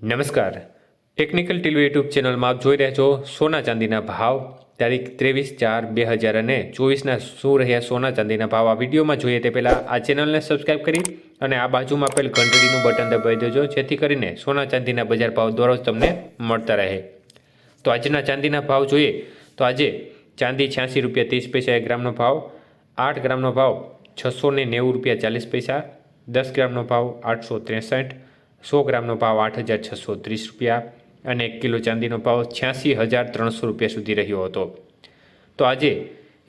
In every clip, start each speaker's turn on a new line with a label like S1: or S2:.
S1: નમસ્કાર, technical TV YouTube ચેનલમાં આપ જોઈ રહ્યા છો સોના ચાંદીના ભાવ તારીખ 23/4/2024 અને 24ના શું રહ્યા સોના ચાંદીના ભાવ। આ વિડીયોમાં જોઈએ તે પહેલાં આ ચેનલને સબસ્ક્રાઈબ કરી અને આ બાજુમાં આપેલ ઘંટડીનું બટન દબાવી દેજો, જેથી કરીને સોના ચાંદીના બજાર ભાવ દરરોજ તમને મળતા રહે। તો આજના ચાંદીના ભાવ જોઈએ તો આજે ચાંદી 86 રૂપિયા 30 પૈસા 1 ગ્રામનો ભાવ, 8 ગ્રામનો ભાવ 690 રૂપિયા 40 પૈસા, 10 ગ્રામનો ભાવ 863, 100 ગ્રામનો ભાવ 8630 રૂપિયા અને 1 કિલો ચાંદીનો ભાવ 86,300 રૂપિયા સુધી રહ્યો હતો। તો આજે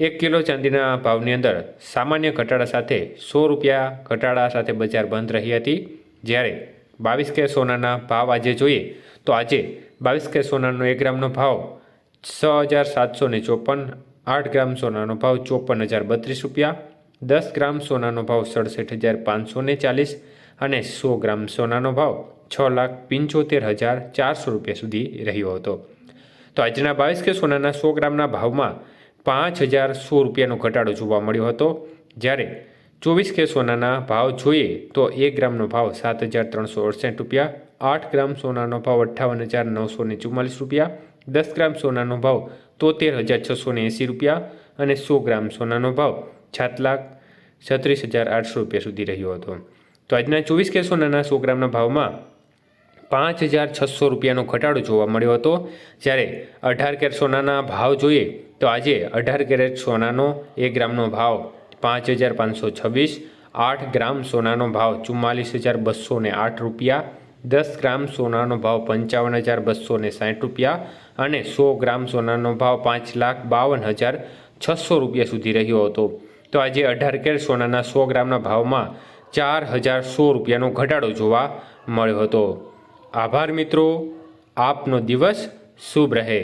S1: 1 કિલો ચાંદીના ભાવની અંદર સામાન્ય ઘટાડા સાથે 100 રૂપિયા ઘટાડા સાથે બજાર બંધ રહી હતી। જ્યારે 22 કે સોનાના ભાવ આજે જોઈએ તો આજે 22 કે સોનાનો 1 ગ્રામનો ભાવ 6,754, 8 ગ્રામ સોનાનો ભાવ 54,032 રૂપિયા, 10 ગ્રામ સોનાનો ભાવ 67,540 અને 100 ગ્રામ સોનાનો ભાવ 6,75,400 રૂપિયા સુધી રહ્યો હતો। તો આજના 22 કે સોનાના 100 ગ્રામના ભાવમાં 5,100 રૂપિયાનો ઘટાડો જોવા મળ્યો હતો। જ્યારે 24 કે સોનાના ભાવ જોઈએ તો 1 ગ્રામનો ભાવ 7,368 રૂપિયા, 8 ગ્રામ સોનાનો ભાવ 58,944 રૂપિયા, 10 ગ્રામ સોનાનો ભાવ 73,680 રૂપિયા અને 100 ગ્રામ સોનાનો ભાવ 7,36,800 રૂપિયા સુધી રહ્યો હતો। તો આજના 24 કે સોનાના 100 ગ્રામના ભાવમાં 5,600 રૂપિયાનો ઘટાડો જોવા મળ્યો હતો। જ્યારે 18 કેરેટ સોનાના ભાવ જોઈએ તો આજે 18 કેરેટ સોનાનો 1 ગ્રામનો ભાવ 5,526, 8 ગ્રામ સોનાનો ભાવ 44,208 રૂપિયા, 10 ગ્રામ સોનાનો ભાવ 55,260 રૂપિયા અને 100 ગ્રામ સોનાનો ભાવ 5,52,600 રૂપિયા સુધી રહ્યો હતો। તો આજે 18 કેરેટ સોનાના 100 ગ્રામના ભાવમાં 4,100 રૂપિયાનો ઘટાડો જોવા મળ્યો હતો। આભાર મિત્રો, આપનો દિવસ શુભ રહે।